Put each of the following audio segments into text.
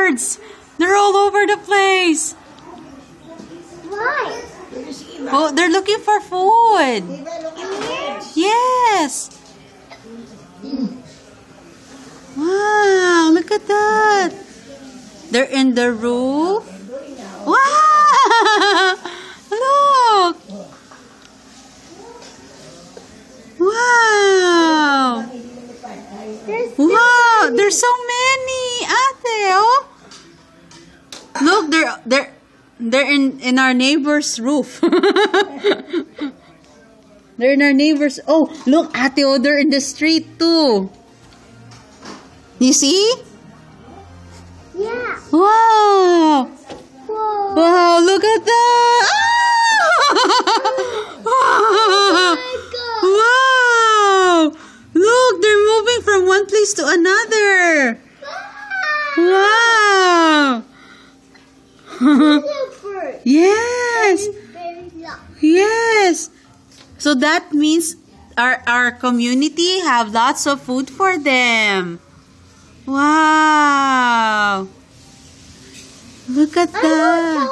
birds. They're all over the place. Why? Oh, they're looking for food. Yes. Wow, look at that. They're in the roof. Wow. Look. Wow. Wow, there's so many, ate, oh. Look, they're in our neighbor's roof. They're in our neighbor's. Oh, look, ate, oh, they're in the street too. You see? Yeah. Wow. Whoa. Wow, look at that. Oh my God. Wow. Look, they're moving from one place to another. Wow. Yes. Yes. So that means our community have lots of food for them. Wow. Look at that.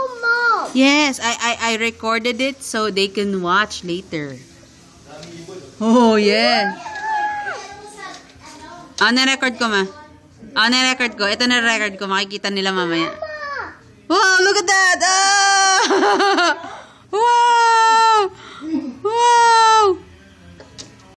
Yes, I recorded it so they can watch later. Oh, yeah. Na-record ko, ma. Na-record ko. Ito na-record ko. Makikita nila mamaya. Wow, look at that. Ah! Wow! Wow!